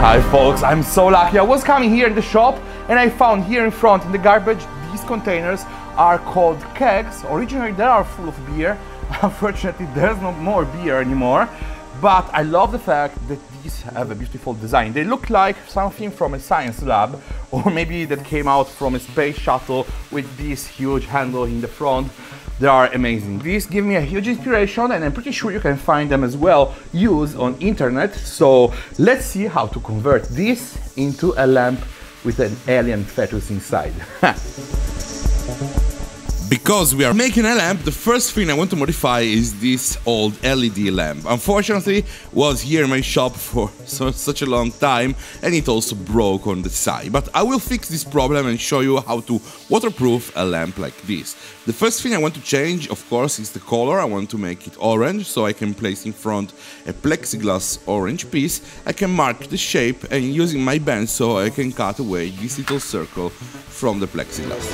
Hi folks, I'm so lucky. I was coming here in the shop and I found here in front in the garbage these containers are called kegs. Originally they are full of beer. Unfortunately there's no more beer anymore. But I love the fact that these have a beautiful design. They look like something from a science lab, or maybe that came out from a space shuttle with this huge handle in the front. They are amazing. These give me a huge inspiration, and I'm pretty sure you can find them as well used on internet. So let's see how to convert this into a lamp with an alien fetus inside. Because we are making a lamp, the first thing I want to modify is this old LED lamp. Unfortunately, it was here in my shop for such a long time and it also broke on the side. But I will fix this problem and show you how to waterproof a lamp like this. The first thing I want to change, of course, is the color. I want to make it orange, so I can place in front a plexiglass orange piece. I can mark the shape and using my bend so I can cut away this little circle from the plexiglass.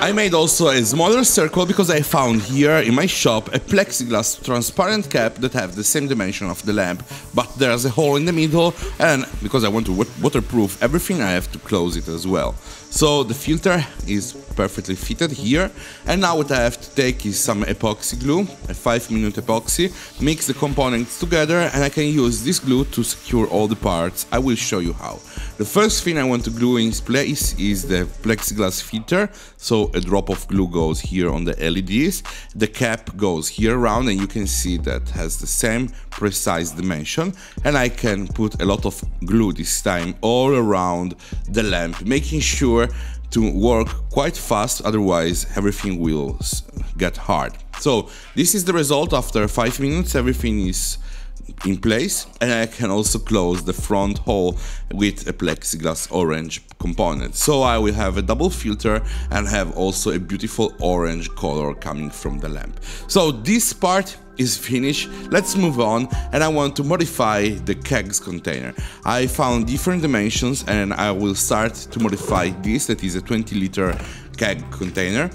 I made also a smaller circle because I found here in my shop a plexiglass transparent cap that have the same dimension of the lamp, but there's a hole in the middle, and because I want to waterproof everything I have to close it as well. So the filter is perfectly fitted here, and now what I have to take is some epoxy glue, a 5-minute epoxy, mix the components together, and I can use this glue to secure all the parts. I will show you how. The first thing I want to glue in place is the plexiglass filter, so a drop of glue goes here on the LEDs, the cap goes here around, and you can see that has the same precise dimension, and I can put a lot of glue this time all around the lamp, making sure to work quite fast, otherwise everything will get hard. So this is the result. After 5 minutes everything is in place, and I can also close the front hole with a plexiglass orange component. So I will have a double filter and have also a beautiful orange color coming from the lamp. So this part is finished. Let's move on, and I want to modify the kegs container. I found different dimensions and I will start to modify this, that is a 20-liter keg container.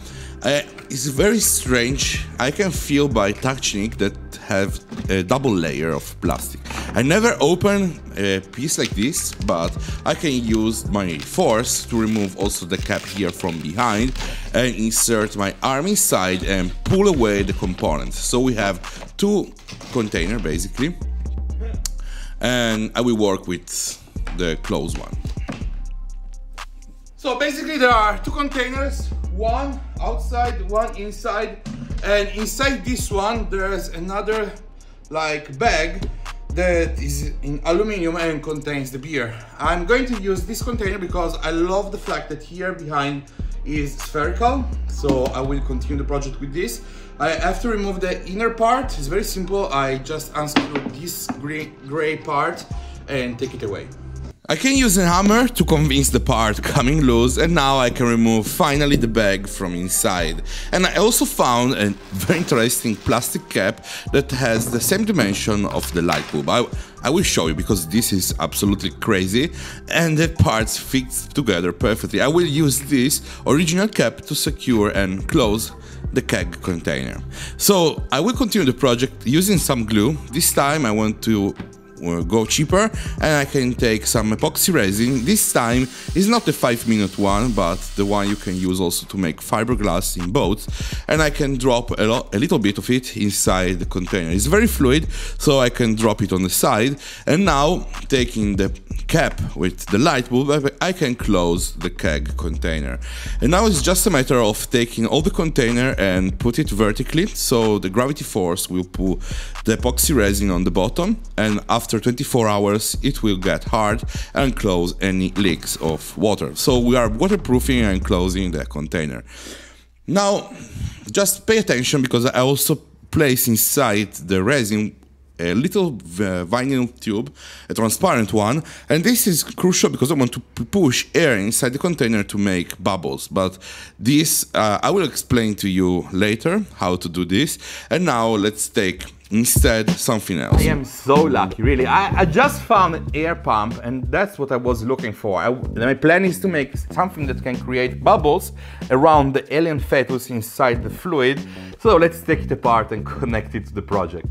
It's very strange. I can feel by touching it that have a double layer of plastic. I never open a piece like this, but I can use my force to remove also the cap here from behind and insert my arm inside and pull away the components. So we have two containers basically, and I will work with the closed one. So basically there are two containers, one outside, one inside, and inside this one there's another like bag that is in aluminum and contains the beer. I'm going to use this container because I love the fact that here behind is spherical, so I will continue the project with this. I have to remove the inner part. It's very simple. I just unscrew this gray part and take it away. I can use a hammer to convince the part coming loose, and now I can remove finally the bag from inside. And I also found a very interesting plastic cap that has the same dimension of the light bulb. I will show you because this is absolutely crazy, and the parts fit together perfectly. I will use this original cap to secure and close the keg container. So I will continue the project using some glue. This time I want to go cheaper, and I can take some epoxy resin. This time is not the 5-minute one, but the one you can use also to make fiberglass in boats, and I can drop a little bit of it inside the container. It's very fluid, so I can drop it on the side, and now taking the cap with the light bulb I can close the keg container. And now it's just a matter of taking all the container and put it vertically, so the gravity force will pull the epoxy resin on the bottom, and after 24 hours it will get hard and close any leaks of water. So we are waterproofing and closing the container. Now just pay attention, because I also place inside the resin a little vinyl tube, a transparent one, and this is crucial because I want to push air inside the container to make bubbles. But this I will explain to you later how to do this. And now let's take instead something else. I am so lucky, really. I just found an air pump, and that's what I was looking for. My plan is to make something that can create bubbles around the alien fetus inside the fluid. So let's take it apart and connect it to the project.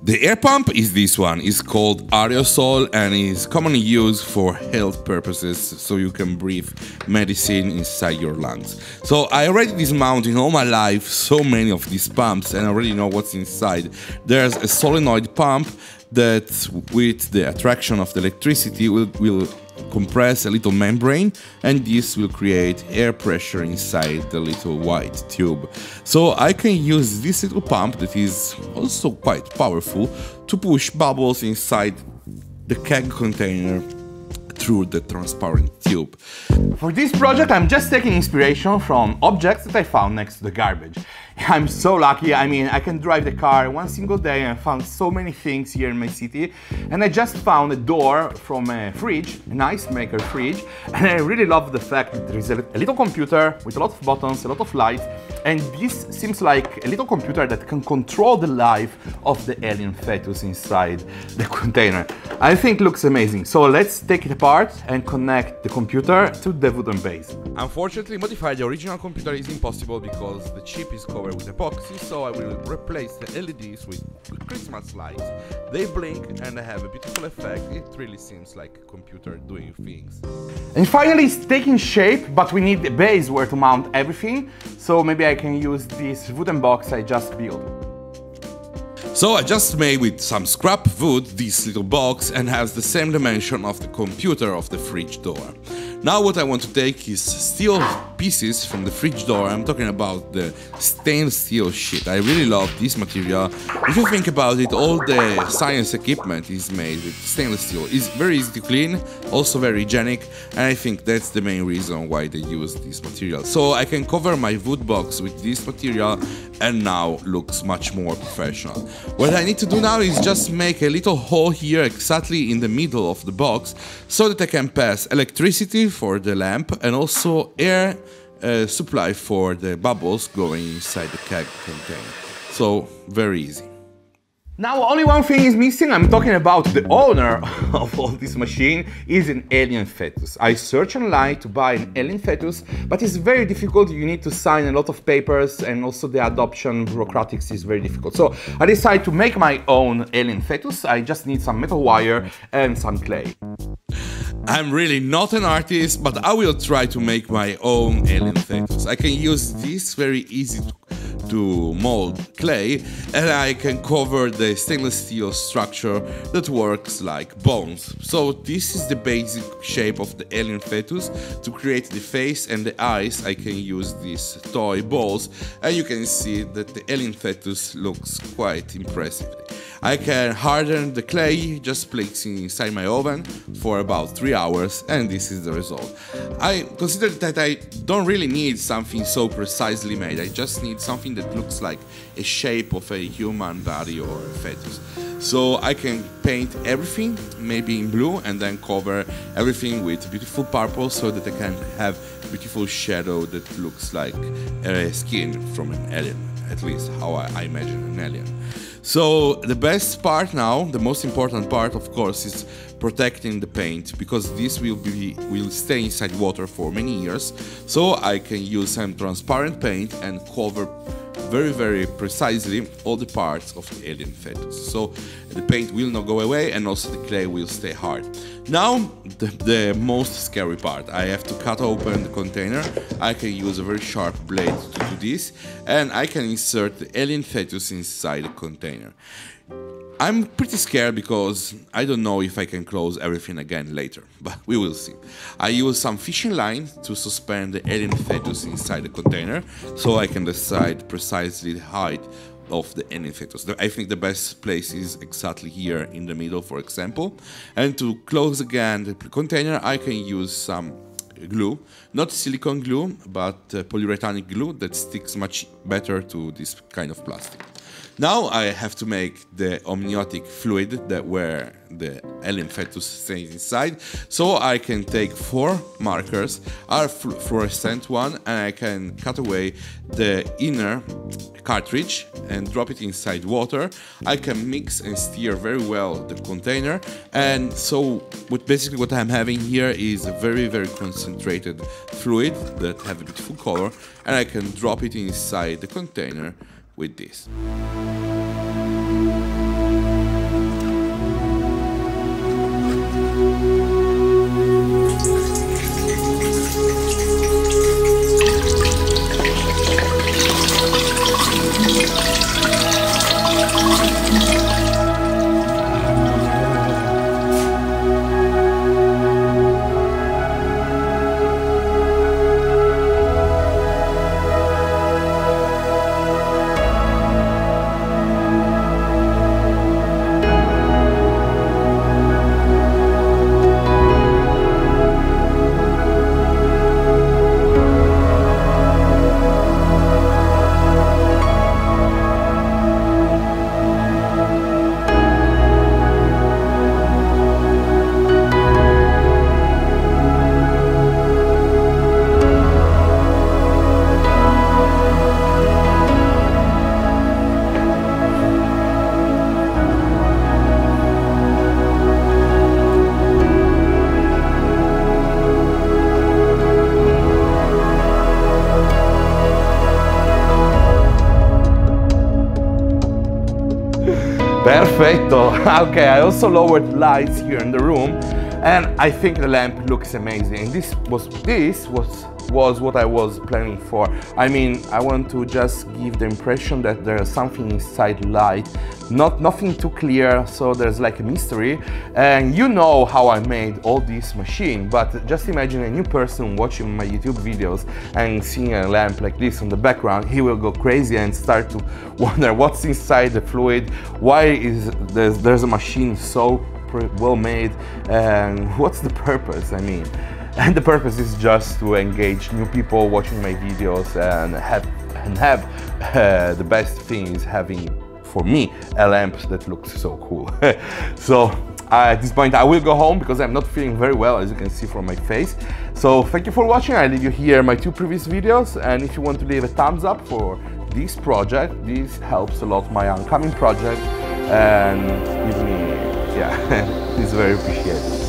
The air pump is this one. It's called aerosol and is commonly used for health purposes, so you can breathe medicine inside your lungs. So I already dismounted all my life so many of these pumps and I already know what's inside. There's a solenoid pump that, with the attraction of the electricity, will compress a little membrane, and this will create air pressure inside the little white tube. So I can use this little pump that is also quite powerful to push bubbles inside the keg container through the transparent tube. For this project, I'm just taking inspiration from objects that I found next to the garbage. I'm so lucky. I mean, I can drive the car one single day and I found so many things here in my city. And I just found a door from a fridge, an ice maker fridge. And I really love the fact that there is a little computer with a lot of buttons, a lot of lights. And this seems like a little computer that can control the life of the alien fetus inside the container. I think it looks amazing. So let's take it apart and connect the computer to the wooden base. Unfortunately, modify the original computer is impossible because the chip is covered with epoxy, so I will replace the LEDs with Christmas lights. They blink and they have a beautiful effect. It really seems like a computer doing things. And finally, it's taking shape, but we need a base where to mount everything. So maybe I can use this wooden box I just built. So I just made with some scrap wood this little box and has the same dimension of the computer of the fridge door. Now what I want to take is steel pieces from the fridge door. I'm talking about the stainless steel shit. I really love this material. If you think about it, all the science equipment is made with stainless steel. It's very easy to clean, also very hygienic, and I think that's the main reason why they use this material. So I can cover my wood box with this material and now looks much more professional. What I need to do now is just make a little hole here exactly in the middle of the box so that I can pass electricity for the lamp and also air supply for the bubbles going inside the keg container. So very easy. Now only one thing is missing. I'm talking about the owner of all this machine is an alien fetus. I searched online to buy an alien fetus, but it's very difficult. You need to sign a lot of papers and also the adoption bureaucratics is very difficult. So I decided to make my own alien fetus. I just need some metal wire and some clay. I'm really not an artist, but I will try to make my own alien fetus. I can use this very easy to mold clay, and I can cover the stainless steel structure that works like bones. So this is the basic shape of the alien fetus. To create the face and the eyes, I can use these toy balls, and you can see that the alien fetus looks quite impressively. I can harden the clay just placing inside my oven for about 3 hours, and this is the result. I consider that I don't really need something so precisely made. I just need something that looks like a shape of a human body or a fetus. So I can paint everything maybe in blue and then cover everything with beautiful purple so that I can have beautiful shadow that looks like a skin from an alien, at least how I imagine an alien. So the best part now, the most important part of course, is protecting the paint, because this will stay inside water for many years. So I can use some transparent paint and cover very precisely all the parts of the alien fetus. So the paint will not go away and also the clay will stay hard. Now the most scary part. I have to cut open the container. I can use a very sharp blade to do this, and I can insert the alien fetus inside the container. I'm pretty scared because I don't know if I can close everything again later, but we will see. I use some fishing line to suspend the alien fetus inside the container, so I can decide precisely the height of the alien fetus. I think the best place is exactly here in the middle, for example. And to close again the container, I can use some glue, not silicone glue, but polyurethanic glue that sticks much better to this kind of plastic. Now I have to make the amniotic fluid that where the alien fetus stays inside. So I can take 4 markers, are fluorescent one, and I can cut away the inner cartridge and drop it inside water. I can mix and steer very well the container, and so basically what I'm having here is a very concentrated fluid that have a beautiful color, and I can drop it inside the container with this. Perfetto. Okay, I also lowered lights here in the room, and I think the lamp looks amazing. This was what I was planning for. I mean, I want to just give the impression that there's something inside light, nothing too clear, so there's like a mystery. And you know how I made all this machine, but just imagine a new person watching my YouTube videos and seeing a lamp like this on the background. He will go crazy and start to wonder what's inside the fluid, why is there's a machine so well made, and what's the purpose, I mean. And the purpose is just to engage new people watching my videos and have the best thing is having, for me, a lamp that looks so cool. So at this point I will go home because I'm not feeling very well, as you can see from my face. So thank you for watching. I leave you here my 2 previous videos, and if you want to leave a thumbs up for this project, this helps a lot my upcoming project, and give me, yeah, it's very appreciated.